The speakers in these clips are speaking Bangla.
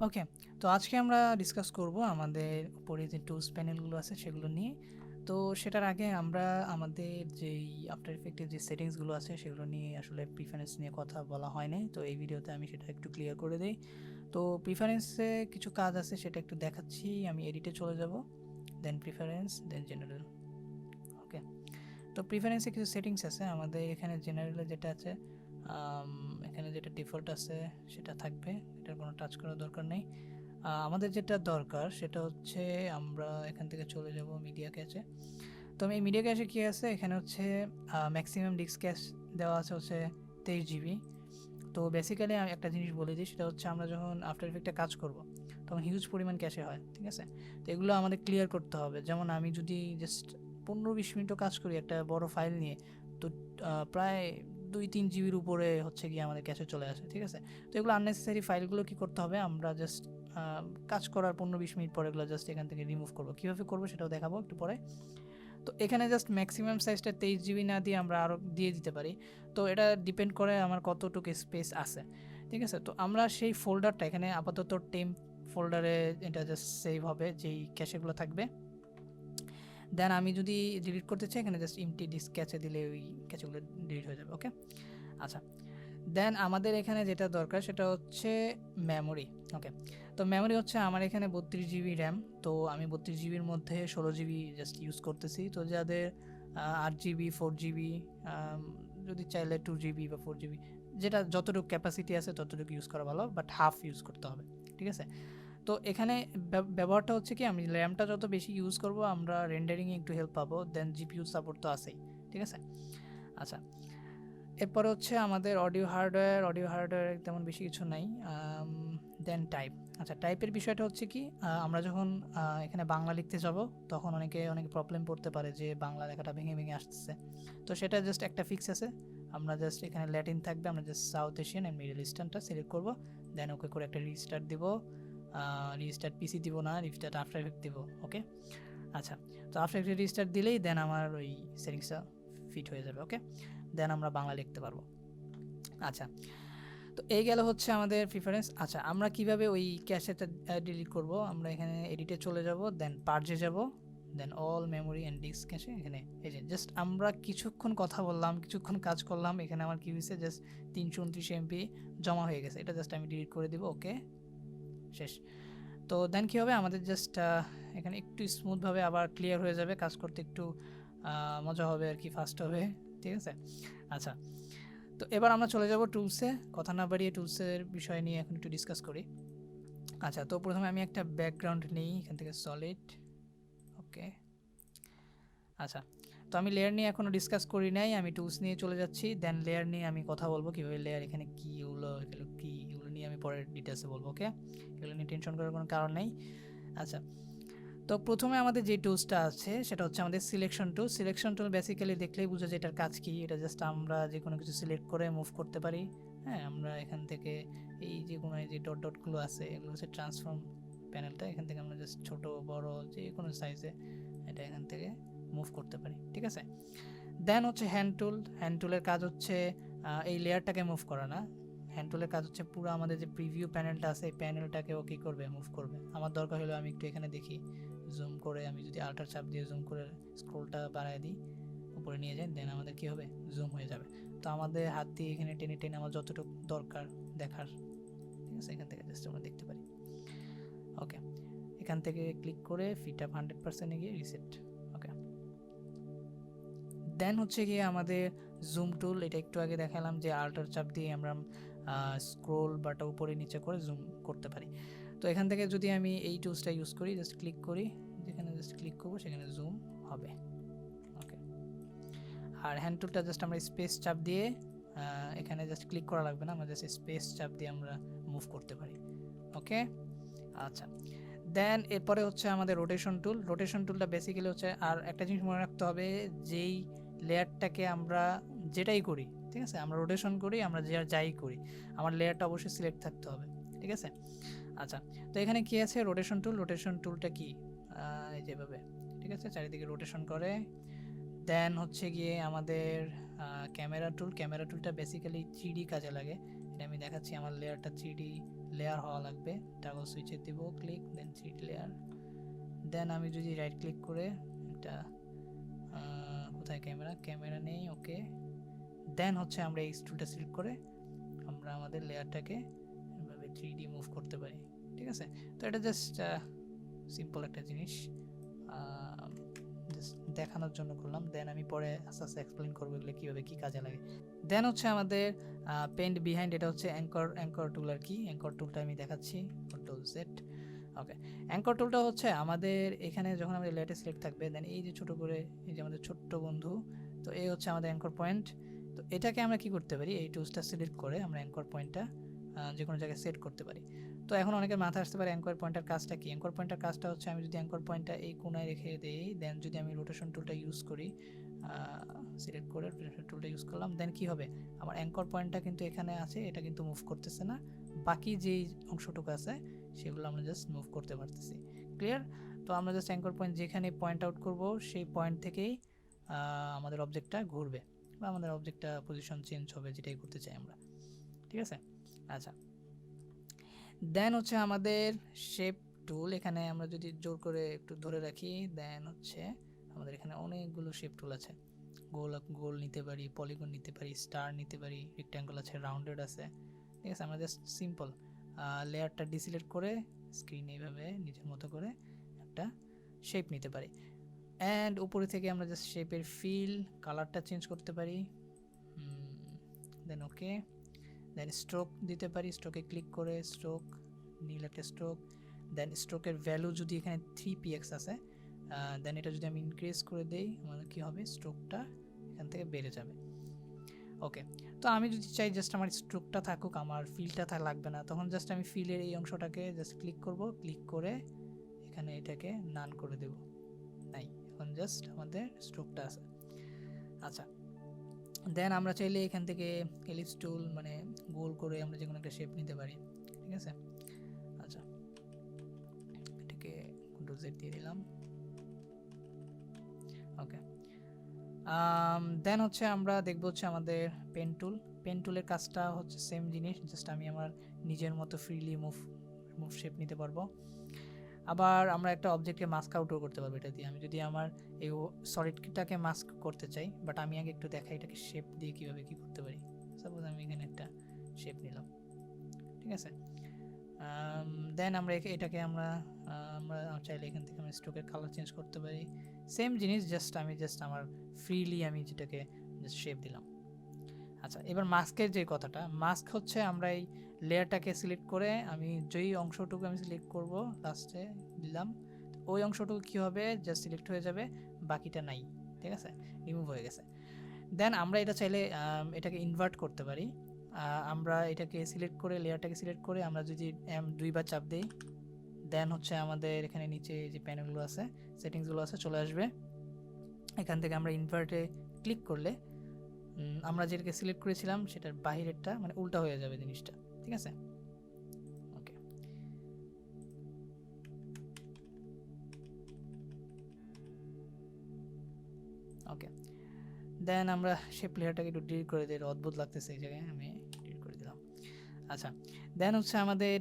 ওকে, তো আজকে আমরা ডিসকাস করব আমাদের উপরে যে টুলস প্যানেলগুলো আছে সেগুলো নিয়ে। তো সেটার আগে আমরা আমাদের যেই আফটার ইফেক্টের যে সেটিংসগুলো আছে সেগুলো নিয়ে আসলে প্রিফারেন্স নিয়ে কথা বলা হয় নাই, তো এই ভিডিওতে আমি সেটা একটু ক্লিয়ার করে দিই। তো প্রিফারেন্সে কিছু কাজ আছে সেটা একটু দেখাচ্ছি। আমি এডিটে চলে যাব, দেন প্রিফারেন্স, দেন জেনারেল। ওকে, তো প্রিফারেন্সে কিছু সেটিংস আছে আমাদের। এখানে জেনারেলে যেটা আছে, এখানে যেটা ডিফল্ট আছে সেটা থাকবে, এটার কোনো টাচ করার দরকার নেই। আমাদের যেটা দরকার সেটা হচ্ছে আমরা এখান থেকে চলে যাব মিডিয়া ক্যাচে। তো এই মিডিয়া ক্যাচে কী আছে, এখানে হচ্ছে ম্যাক্সিমাম ডিস্ক ক্যাচ দেওয়া আছে হচ্ছে 23 GB। তো বেসিক্যালি আমি একটা জিনিস বলে দিই, সেটা হচ্ছে আমরা যখন আফটার ইফেক্টে কাজ করব তখন হিউজ পরিমাণ ক্যাশে হয়, ঠিক আছে? তো এগুলো আমাদের ক্লিয়ার করতে হবে। যেমন আমি যদি জাস্ট 15-20 মিনিটও কাজ করি একটা বড় ফাইল নিয়ে, তো প্রায় 2-3 জিবির উপরে হচ্ছে গিয়ে আমাদের ক্যাশে চলে আসে, ঠিক আছে? তো এগুলো আননেসেসারি ফাইলগুলো কী করতে হবে, আমরা জাস্ট কাজ করার 15-20 মিনিট পরে এগুলো জাস্ট এখান থেকে রিমুভ করবো। কীভাবে করবো সেটাও দেখাবো একটু পরে। তো এখানে জাস্ট ম্যাক্সিমাম সাইজটা 23 GB না দিয়ে আমরা আরও দিয়ে দিতে পারি। তো এটা ডিপেন্ড করে আমার কতটুকু স্পেস আছে, ঠিক আছে? তো আমরা সেই ফোল্ডারটা এখানে আপাতত টেম্প ফোল্ডারে এটা জাস্ট সেভ হবে, যেই ক্যাশেগুলো থাকবে। দেন আমি যদি ডিলিট করতে চাই এখানে জাস্ট এমটি ডিস্ক ক্যাচে দিলে ওই ক্যাচেগুলো ডিলিট হয়ে যাবে। ওকে, আচ্ছা। দেন আমাদের এখানে যেটা দরকার সেটা হচ্ছে মেমোরি। ওকে, তো মেমোরি হচ্ছে আমার এখানে 32 GB র্যাম। তো আমি 32 GBর মধ্যে 16 GB জাস্ট ইউজ করতেছি। তো যাদের 8 GB, 4 GB, যদি চাইলে 2 GB বা 4 GB, যেটা যতটুকু ক্যাপাসিটি আছে ততটুকু ইউজ করা ভালো, বাট হাফ ইউজ করতে হবে, ঠিক আছে? তো এখানে ব্যবহারটা হচ্ছে কি, আমি র্যামটা যত বেশি ইউজ করব আমরা রেন্ডারিংয়ে একটু হেল্প পাবো। দেন জিপিইউ সাপোর্ট তো আছেই, ঠিক আছে? আচ্ছা, এরপরে হচ্ছে আমাদের অডিও হার্ডওয়্যার তেমন বেশি কিছু নাই। দেন টাইপ। আচ্ছা, টাইপের বিষয়টা হচ্ছে কি, আমরা যখন এখানে বাংলা লিখতে যাব তখন অনেক প্রবলেম পড়তে পারে যে বাংলা লেখাটা ভেঙে ভেঙে আসতেছে। তো সেটা জাস্ট একটা ফিক্স আছে। আমরা জাস্ট এখানে ল্যাটিন থাকবে, আমরা just South Asian and Middle ইস্টার্নটা সিলেক্ট করব। দেন ওকে করে একটা রিস্টার্ট দিব। রিস্টার্ট পিসি দিব না, রিস্টার্ট আফটার ইফেক্ট দিব। ওকে, আচ্ছা। তো আফটার ইফেক্ট রিস্টার্ট দিলেই দেন আমার ওই সেটিংসটা ফিট হয়ে যাবে। ওকে, দেন আমরা বাংলা লিখতে পারবো। আচ্ছা, তো এই গেল হচ্ছে আমাদের প্রিফারেন্স। আচ্ছা, আমরা কিভাবে ওই ক্যাশেটা ডিলিট করব, আমরা এখানে এডিটে চলে যাব, দেন পার্জে যাব, দেন অল মেমোরি অ্যান্ড ডিস্ক ক্যাশে। এখানে এই যে জাস্ট আমরা কিছুক্ষণ কথা বললাম, কিছুক্ষণ কাজ করলাম, এখানে আমার কী হয়েছে, জাস্ট 329 MB জমা হয়ে গেছে। এটা জাস্ট আমি ডিলিট করে দিব। ওকে, শেষ। তো দেন কী হবে, আমাদের জাস্ট এখানে একটু স্মুথভাবে আবার ক্লিয়ার হয়ে যাবে, কাজ করতে একটু মজা হবে আর কি, ফাস্ট হবে, ঠিক আছে? আচ্ছা, তো এবার আমরা চলে যাব টুলসে। কথা না বাড়িয়ে টুলসের বিষয় নিয়ে এখন একটু ডিসকাস করি। আচ্ছা, তো প্রথমে আমি একটা ব্যাকগ্রাউন্ড নিই এখান থেকে, সলিড। ওকে, আচ্ছা। তো আমি লেয়ার নিয়ে এখনও ডিসকাস করি নাই, আমি টুলস নিয়ে চলে যাচ্ছি। দেন লেয়ার নিয়ে আমি কথা বলবো, কীভাবে লেয়ার, এখানে কী, এগুলো কী, এগুলো নিয়ে আমি পরে ডিটেলসে বলবো। ওকে, এগুলো নিয়ে টেনশন করার কোনো কারণ নেই। আচ্ছা, তো প্রথমে আমাদের যে টুলসটা আছে সেটা হচ্ছে আমাদের selection tool. Selection tool basically দেখলেই বুঝা যায় এটার কাজ কী। এটা জাস্ট আমরা যে কোনো কিছু সিলেক্ট করে মুভ করতে পারি। হ্যাঁ, আমরা এখান থেকে এই যে কোনো এই যে ডটগুলো আছে এগুলো হচ্ছে ট্রান্সফর্ম প্যানেলটা, এখান থেকে আমরা জাস্ট ছোটো বড় যে কোনো সাইজে এটা এখান থেকে মুভ করতে পারি, ঠিক আছে? দেন হচ্ছে হ্যান্ড টুল। হ্যান্ড টুলের কাজ হচ্ছে এই লেয়ারটাকে মুভ করা না, হ্যান্ড টুলের কাজ হচ্ছে পুরো আমাদের যে প্রিভিউ প্যানেলটা আছে এই প্যানেলটাকেও কী করবে, মুভ করবে। আমার দরকার হলে আমি একটু এখানে দেখি জুম করে, আমি যদি আল্টার চাপ দিয়ে জুম করে স্ক্রোলটা বাড়ায় দিই, উপরে নিয়ে যাই, দেন আমাদের কী হবে, জুম হয়ে যাবে। তো আমাদের হাত দিয়ে এখানে টেনে টেনে আমার যতটুকু দরকার দেখার, ঠিক আছে, এখান থেকে জাস্ট আমরা দেখতে পারি। ওকে, এখান থেকে ক্লিক করে ফিট আপ 100% গিয়ে রিসেট। ওকে, দেন হচ্ছে গিয়ে আমাদের জুম টুল। এটা একটু আগে দেখালাম যে আল্টার চাপ দিয়ে আমরা স্ক্রোল বাটা উপরে নিচে করে জুম করতে পারি। তো এখান থেকে যদি আমি এই টুলসটা ইউজ করি, জাস্ট ক্লিক করি, যেখানে জাস্ট ক্লিক করবো সেখানে জুম হবে। ওকে, আর হ্যান্ড টুলটা জাস্ট আমরা স্পেস চাপ দিয়ে, এখানে জাস্ট ক্লিক করা লাগবে না, আমরা জাস্ট স্পেস চাপ দিয়ে আমরা মুভ করতে পারি। ওকে, আচ্ছা। দেন এরপরে হচ্ছে আমাদের রোটেশন টুল। রোটেশন টুলটা বেসিক্যালি হচ্ছে, আর একটা জিনিস মনে রাখতে হবে, যেই লেয়ারটাকে আমরা যেটাই করি, ঠিক আছে, আমরা রোটেশন করি, আমরা যাই করি, আমার লেয়ারটা অবশ্যই সিলেক্ট থাকতে হবে, ঠিক আছে? আচ্ছা, তো এখানে কি আছে, রোটেশন টুল। রোটেশন টুলটা কি, এই যেভাবে, ঠিক আছে, চারিদিকে রোটেশন করে। দেন হচ্ছে গিয়ে আমাদের ক্যামেরা টুল। ক্যামেরা টুলটা বেসিক্যালি 3D কাজে লাগে। এটা আমি দেখাচ্ছি, আমার লেয়ারটা 3D লেয়ার হওয়া লাগবে, টাগল সুইচে দিব ক্লিক, দেন 3D লেয়ার। দেন আমি যদি রাইট ক্লিক করে একটা কোথায় ক্যামেরা নেই, ওকে। দেন হচ্ছে আমরা এই এক্সট্রুডটা সিলেক্ট করে আমরা আমাদের লেয়ারটাকে এভাবে 3D মুভ করতে পারি, ঠিক আছে। তো এটা জাস্ট সিম্পল একটা জিনিস, জাস্ট দেখানোর জন্য করলাম। দেন আমি পরে আস্তে আস্তে এক্সপ্লেন করবো এগুলো কীভাবে কী কাজে লাগে। দেন হচ্ছে আমাদের পেন্ট বিহাইন্ড, এটা হচ্ছে অ্যাঙ্কর টুল আর কি। অ্যাঙ্কর টুলটা আমি দেখাচ্ছি, কন্ট্রোল জেড। ওকে, অ্যাঙ্কর টুলটা হচ্ছে আমাদের এখানে যখন আমাদের লেয়ারটা সিলেক্ট থাকবে, দেন এই যে ছোটো করে এই যে আমাদের ছোট্ট বন্ধু, তো এই হচ্ছে আমাদের অ্যাঙ্কর পয়েন্ট। তো এটাকে আমরা কি করতে পারি, এই টুলসটা সিলেক্ট করে আমরা অ্যাঙ্কর পয়েন্টটা যে কোনো জায়গায় সেট করতে পারি। তো এখন অনেকের মাথায় আসতে পারে অ্যাঙ্কর পয়েন্টের কাজটা কি। অ্যাঙ্কর পয়েন্টের কাজটা হচ্ছে আমি যদি অ্যাঙ্কর পয়েন্টটা এই কোণায় রেখে দেই, দেন যদি আমি রোটেশন টুলটা ইউজ করি, সিলেক্ট করে রোটেশন টুলটা ইউজ করলাম, দেন কি হবে, আমার অ্যাঙ্কর পয়েন্টটা কিন্তু এখানে আছে, এটা কিন্তু মুভ করতেছে না। বাকি যেই অংশটুকু আছে সেগুলো আমরা জাস্ট মুভ করতে পারতেছি। ক্লিয়ার? তো আমরা জাস্ট অ্যাঙ্কর পয়েন্ট যেখানে পয়েন্ট আউট করব সেই পয়েন্ট থেকেই আমাদের অবজেক্টটা ঘুরবে বা আমাদের অবজেক্টটা পজিশন চেঞ্জ হবে, যেটাই করতে চাই আমরা, ঠিক আছে। আচ্ছা, দেন হচ্ছে আমাদের শেপ টুল। এখানে আমরা যদি জোর করে একটু ধরে রাখি, দেন হচ্ছে আমাদের এখানে অনেকগুলো শেপ টুল আছে। গোল নিতে পারি, পলিগন নিতে পারি, স্টার নিতে পারি, রেক্ট্যাঙ্গল আছে, রাউন্ডেড আছে, ঠিক আছে। আমরা জাস্ট সিম্পল লেয়ারটা ডিসিলেক্ট করে স্ক্রিন এইভাবে নিজের মতো করে একটা শেপ নিতে পারি। অ্যান্ড উপরে থেকে আমরা জাস্ট শেপের ফিল কালারটা চেঞ্জ করতে পারি। দেন ওকে, দেন স্ট্রোক দিতে পারি, স্ট্রোকে ক্লিক করে স্ট্রোক, নীল একটা স্ট্রোক। দেন স্ট্রোকের ভ্যালু যদি এখানে 3px আছে, দেন এটা যদি আমি ইনক্রিজ করে দেই, আমাদের কী হবে, স্ট্রোকটা এখান থেকে বেড়ে যাবে। ওকে, তো আমি যদি চাই জাস্ট আমার স্ট্রোকটা থাকুক, আমার ফিলটা লাগবে না, তখন জাস্ট আমি ফিলের এই অংশটাকে জাস্ট ক্লিক করব, ক্লিক করে এখানে এটাকে নান করে দেব, নাই, এখন জাস্ট আমাদের স্ট্রোকটা আছে। আচ্ছা, দেন আমরা চাইলে এখান থেকে এলিপস টুল মানে গোল করে আমরা যে কোনো একটা শেপ নিতে পারি, ঠিক আছে। আচ্ছা, এটাকে কন্ট্রোল জেড দিয়ে দিলাম, ওকে। দেন হচ্ছে আমরা দেখবো হচ্ছে আমাদের পেন টুল। পেন টুলের কাজটা হচ্ছে সেম জিনিস, জাস্ট আমি আমার নিজের মতো ফ্রিলি মুভ শেপ নিতে পারবো। আবার আমরা একটা অবজেক্টকে মাস্ক আউটও করতে পারবো এটা দিয়ে। আমি যদি আমার এই সলিডটাকে মাস্ক করতে চাই, বাট আমি আগে একটু দেখাই এটাকে শেপ দিয়ে কীভাবে কী করতে পারি। সাপোজ আমি এখানে একটা শেপ নিলাম, ঠিক আছে। দেন আমরা এটাকে আমরা চাইলে এখান থেকে আমরা স্ট্রোকের কালার চেঞ্জ করতে পারি। সেম জিনিস, জাস্ট আমার ফ্রিলি আমি যেটাকে জাস্ট শেপ দিলাম। আচ্ছা, এবার মাস্কের যে কথাটা, মাস্ক হচ্ছে আমরা এই লেয়ারটাকে সিলেক্ট করে আমি যেই অংশটুকু আমি সিলেক্ট করব লাস্টে দিলাম, ওই অংশটুকু কী হবে, জাস্ট সিলেক্ট হয়ে যাবে, বাকিটা নাই, ঠিক আছে, রিমুভ হয়ে গেছে। দেন আমরা এটা চাইলে এটাকে ইনভার্ট করতে পারি। আমরা এটাকে সিলেক্ট করে লেয়ারটাকে সিলেক্ট করে আমরা যদি দুইবার চাপ দিই, দেন হচ্ছে আমাদের এখানে নিচে যে প্যানেলগুলো আছে, সেটিংসগুলো আছে, চলে আসবে। এখান থেকে আমরা ইনভার্টে ক্লিক করলে আমরা যেটাকে সিলেক্ট করেছিলাম সেটার বাহিরেরটা মানে উল্টা হয়ে যাবে জিনিসটা, ঠিক আছে। ওকে, ওকে, দেন আমরা সেই প্লেয়ারটাকে একটু ডিলিট করে দিই, অদ্ভুত লাগতেছে এই জায়গায়, আমি ডিলিট করে দিলাম। আচ্ছা, দেন হচ্ছে আমাদের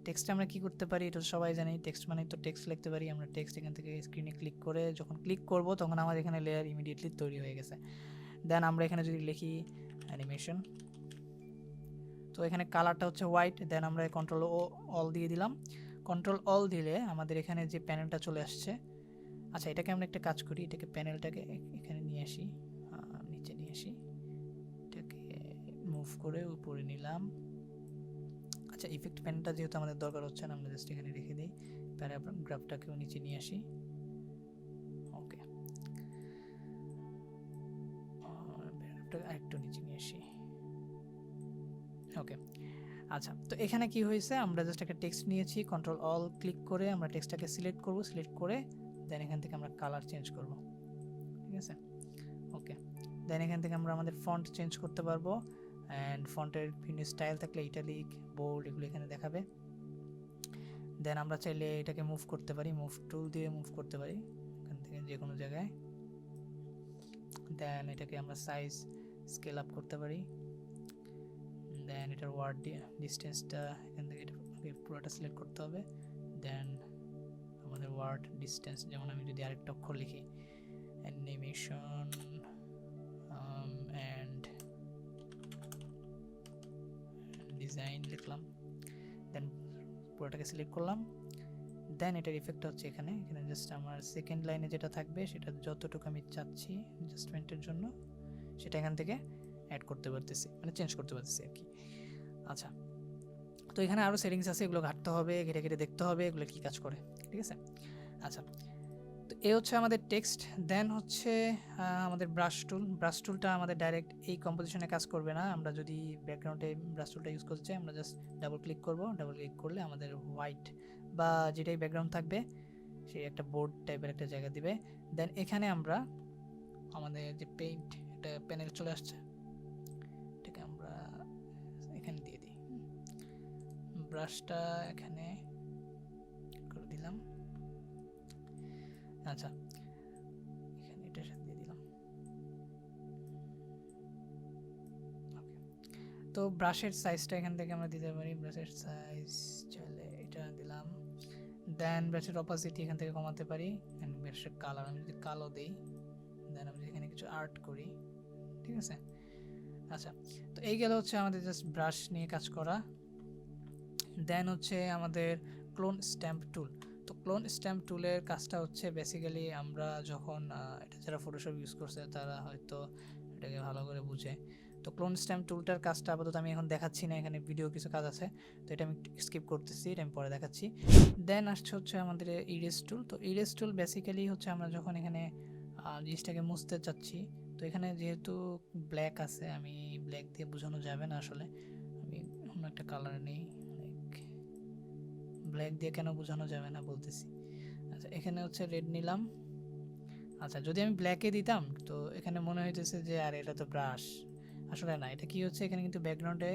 টেক্সটে আমরা কি করতে পারি, এটা সবাই জানি, টেক্সট মানে তো টেক্সট লিখতে পারি আমরা। টেক্সট এখান থেকে স্ক্রিনে ক্লিক করে যখন ক্লিক করব তখন আমার এখানে লেয়ার ইমিডিয়েটলি তৈরি হয়ে গেছে। দেন আমরা এখানে যদি লিখি অ্যানিমেশন, তো এখানে কালারটা হচ্ছে হোয়াইট। দেন আমরা কন্ট্রোল অল দিয়ে দিলাম। কন্ট্রোল অল দিলে আমাদের এখানে যে প্যানেলটা চলে আসছে। আচ্ছা, এটাকে আমরা একটা কাজ করি, এটাকে প্যানেলটাকে এখানে নিয়ে আসি, নিচে নিয়ে আসি, এটাকে মুভ করে উপরে নিলাম। আচ্ছা, ইফেক্ট প্যানেলটা যেহেতু আমাদের দরকার হচ্ছে না, আমরা জাস্ট এখানে রেখে দিই, প্যারাগ্রাফটাকেও নিচে নিয়ে আসি, ওকে, প্যারাগ্রাফটা আরেকটু নিচে নিয়ে আসি, ওকে। আচ্ছা, তো এখানে কি হয়েছে, আমরা জাস্ট একটা টেক্সট নিয়েছি, কন্ট্রোল অল ক্লিক করে আমরা টেক্সটটাকে সিলেক্ট করব, সিলেক্ট করে দেন এখান থেকে আমরা কালার চেঞ্জ করব, ঠিক আছে, ওকে। দেন এখান থেকে আমরা আমাদের ফন্ট চেঞ্জ করতে পারবো, অ্যান্ড ফন্টের বিভিন্ন স্টাইল থাকলে ইটালিক, বোল্ড, এগুলো এখানে দেখাবে। দেন আমরা চাইলে এটাকে মুভ করতে পারি, মুভ টুল দিয়ে মুভ করতে পারি এখান থেকে যে কোনো জায়গায়। দেন এটাকে আমরা সাইজ স্কেল আপ করতে পারি, দেন এটার ওয়ার্ড ডিস্টেন্সটা এখান থেকে এটা পুরোটা সিলেক্ট করতে হবে। দেন আমাদের ওয়ার্ড ডিস্টেন্স, যেমন আমি যদি আরেকটা অক্ষর লিখি অ্যানিমেশন অ্যান্ড ডিজাইন লিখলাম, দেন পুরোটাকে সিলেক্ট করলাম। দেন এটার ইফেক্টটা হচ্ছে এখানে জাস্ট আমার সেকেন্ড লাইনে যেটা থাকবে সেটা যতটুকু আমি চাচ্ছি অ্যাডজাস্টমেন্টের জন্য সেটা এখান থেকে অ্যাড করতে পারতেছি, মানে চেঞ্জ করতে পারতেছি আর কি। আচ্ছা, তো এখানে আরও সেটিংস আছে, এগুলো ঘাটতে হবে, ঘেটে ঘেটে দেখতে হবে এগুলো কী কাজ করে, ঠিক আছে। আচ্ছা, তো এ হচ্ছে আমাদের টেক্সট। দেন হচ্ছে আমাদের ব্রাশ টুলটা আমাদের ডাইরেক্ট এই কম্পোজিশনে কাজ করবে না। আমরা যদি ব্যাকগ্রাউন্ডে ব্রাশ টুলটা ইউজ করতে চাই আমরা জাস্ট ডাবল ক্লিক করব, ডাবল ক্লিক করলে আমাদের হোয়াইট বা যেটাই ব্যাকগ্রাউন্ড থাকবে সেই একটা বোর্ড টাইপের একটা জায়গা দিবে। দেন এখানে আমরা আমাদের যে পেইন্ট একটা প্যানেল চলে আসছে, এটাকে আমরা এখানে দিয়ে দিই, ব্রাশটা এখানে করে দিলাম। আচ্ছা, এখানে এটার সাথে দিয়ে দিলাম। তো ব্রাশের সাইজটা এখান থেকে আমরা দিতে পারি, ব্রাশের সাইজ চাইলে এটা দিলাম। দেন ব্রাশের অপাসিটি এখান থেকে কমাতে পারি। এন্ড ব্রাশের কালার আমি যদি কালো দেই, দেন আমি এখানে কিছু আর্ট করি, ঠিক আছে। আচ্ছা, তো এই গেল হচ্ছে আমাদের জাস্ট ব্রাশ নিয়ে কাজ করা। দেন হচ্ছে আমাদের ক্লোন স্ট্যাম্প টুল। তো ক্লোন স্ট্যাম্প টুলের কাজটা হচ্ছে বেসিক্যালি আমরা যখন এটা যারা ফটোশপ ইউজ করছে তারা হয়তো এটাকে ভালো করে বুঝে। তো ক্লোন স্ট্যাম্প টুলটার কাজটা আপাতত আমি এখন দেখাচ্ছি না, এখানে ভিডিও কিছু কাজ আছে, তো এটা আমি স্কিপ করতেছি, এটা আমি পরে দেখাচ্ছি। দেন আসছে হচ্ছে আমাদের ইরেজ টুল। তো ইরেজ টুল বেসিক্যালি হচ্ছে আমরা যখন এখানে জিনিসটাকে মুছতে চাচ্ছি, তো এখানে যেহেতু ব্ল্যাক আছে, আমি ব্ল্যাক দিয়ে বোঝানো যাবে না আসলে, আমি অন্য একটা কালার নেই, ব্ল্যাক দিয়ে কেন বোঝানো যাবে না বলতেছি। আচ্ছা, এখানে হচ্ছে রেড নিলাম। আচ্ছা, যদি আমি ব্ল্যাকে দিতাম তো এখানে মনে হইতেছে যে আর এটা তো ব্রাশ, আসলে না, এটা কি হচ্ছে এখানে কিন্তু ব্যাকগ্রাউন্ডে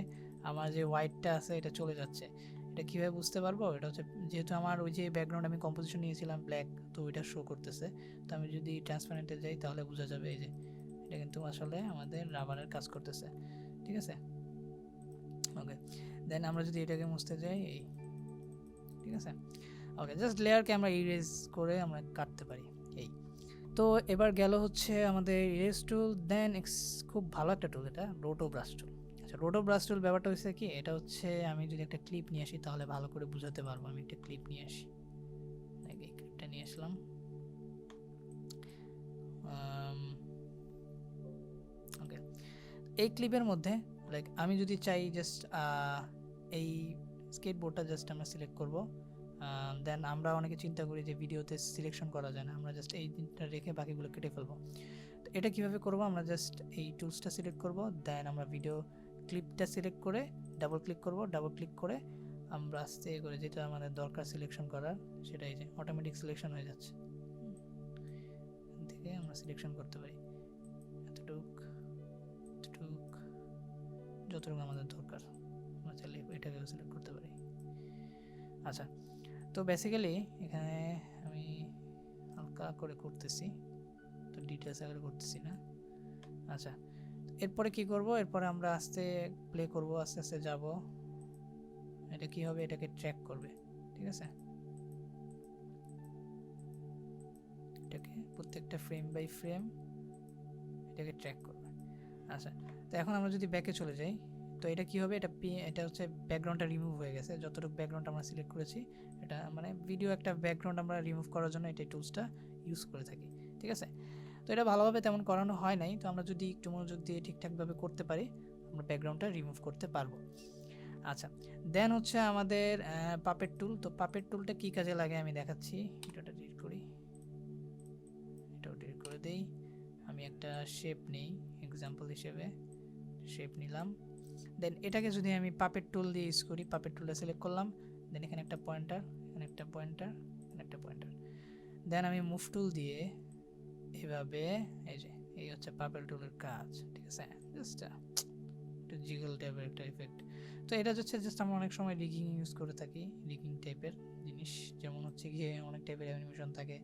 আমার যে হোয়াইটটা আছে এটা চলে যাচ্ছে। এটা কীভাবে বুঝতে পারবো, এটা হচ্ছে যেহেতু আমার ওই যে ব্যাকগ্রাউন্ড আমি কম্পোজিশন নিয়েছিলাম ব্ল্যাক, তো ওইটা শো করতেছে। তো আমি যদি ট্রান্সপারেন্টে যাই তাহলে বোঝা যাবে এই যে এটা কিন্তু আসলে আমাদের রাবারের কাজ করতেছে, ঠিক আছে। ওকে, দেন আমরা যদি এটাকে মুছতে যাই এই, ঠিক আছে। ওকে, জাস্ট লেয়ারকে আমরা ইরেজ করে আমরা কাটতে পারি এই। তো এবার গেল হচ্ছে আমাদের ইরেজ টুল। দেন খুব ভালো একটা টুল এটা, রোটো ব্রাশ টুল। আচ্ছা, রোটো ব্রাশ টুল ব্যাপারটা হচ্ছে কি, এটা হচ্ছে আমি যদি একটা ক্লিপ নিয়ে আসি তাহলে ভালো করে বুঝাতে পারবো। আমি একটা ক্লিপ নিয়ে আসি, এই ক্লিপটা নিয়ে আসলাম। ওকে, এই ক্লিপের মধ্যে লাইক আমি যদি চাই জাস্ট এই স্কেটবোর্ডটা জাস্ট আমরা সিলেক্ট করব। দেন আমরা অনেকে চিন্তা করি যে ভিডিওতে সিলেকশন করা যায় না, আমরা জাস্ট এই দিনটা রেখে বাকিগুলো কেটে ফেলবো। তো এটা কিভাবে করব, আমরা জাস্ট এই টুলসটা সিলেক্ট করব, দেন আমরা ভিডিও ক্লিপটা সিলেক্ট করে ডাবল ক্লিক করব, ডাবল ক্লিক করে আমরা আস্তে করে যেটা আমাদের দরকার সিলেকশন করার সেটাই যে অটোমেটিক সিলেকশন হয়ে যাচ্ছে, থেকে আমরা সিলেকশন করতে পারি এতটুক যতটুকু আমাদের দরকার, আমরা চাইলে এটাকেও সিলেক্ট করতে পারি। আচ্ছা, তো বেসিক্যালি এখানে আমি হালকা করে করতেছি, তো ডিটেলস আকারে করতেছি না। আচ্ছা, এরপরে কি করব, এরপরে আমরা আস্তে প্লে করব, আস্তে আস্তে যাব, এটা কি হবে, এটাকে ট্র্যাক করবে, ঠিক আছে, এটাকে প্রত্যেকটা ফ্রেম বাই ফ্রেম এটাকে ট্র্যাক করবে। আচ্ছা, তো এখন আমরা যদি ব্যাকে চলে যাই, তো এটা কি হবে, এটা হচ্ছে ব্যাকগ্রাউন্ডটা রিমুভ হয়ে গেছে, যতটুকু ব্যাকগ্রাউন্ড আমরা সিলেক্ট করেছি। এটা মানে ভিডিও একটা ব্যাকগ্রাউন্ড আমরা রিমুভ করার জন্য এটা টুলসটা ইউজ করে থাকি, ঠিক আছে। তো এটা ভালোভাবে তেমন করানো হয় নাই, তো আমরা যদি একটু মনোযোগ দিয়ে ঠিকঠাকভাবে করতে পারি আমরা ব্যাকগ্রাউন্ডটা রিমুভ করতে পারবো। আচ্ছা, দেন হচ্ছে আমাদের পাপেট টুল। তো পাপেট টুলটা কী কাজে লাগে আমি দেখাচ্ছি, এটা ডিলিট করি, এটাও ডিলিট করে দেই। আমি একটা শেপ নেই এক্সাম্পল হিসেবে, শেপ নিলাম। দেন এটাকে যদি আমি পাপেট টুল দিয়ে ইউজ করি, পাপেট টুলটা সিলেক্ট করলাম, দেন এখানে একটা পয়েন্টার, এখানে একটা পয়েন্টার, এখানে একটা পয়েন্টার, দেন আমি মুভ টুল দিয়ে এভাবে এই যে এই হচ্ছে পাপেট টুলের কাজ, ঠিক আছে। জাস্ট একটা জিগল টাইপের একটা ইফেক্ট। তো এটা হচ্ছে জাস্ট আমরা অনেক সময় রিগিং ইউজ করে থাকি, রিগিং টাইপের জিনিস, যেমন হচ্ছে গিয়ে অনেক টাইপের অ্যানিমেশন থাকে,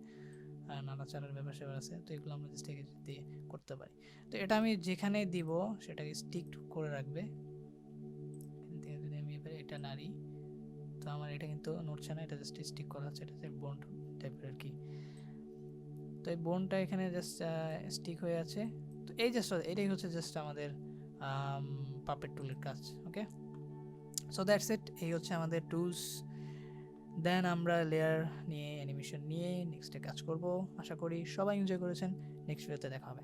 নাড়াচাড়ার ব্যাপার স্যাপার আছে, তো এগুলো আমরা জাস্ট দিয়ে করতে পারি। তো এটা আমি যেখানে দিব সেটাকে স্টিক করে রাখবে, এটা নারী, তো আমার এটা কিন্তু নড়ছে না, এটা জাস্ট স্টিক করা আছে, এটা বন্ড টাইপের আর কি। তো এই বোনটা এখানে জাস্ট স্টিক হয়ে আছে। তো এই জাস্ট এটাই হচ্ছে জাস্ট আমাদের পাপেট টুলের কাজ। ওকে, সো দ্যাটস ইট, এই হচ্ছে আমাদের টুলস। দেন আমরা লেয়ার নিয়ে অ্যানিমেশন নিয়ে নেক্সটে কাজ করব। আশা করি সবাই এনজয় করেছেন। নেক্সট ভিডিওতে দেখা হবে।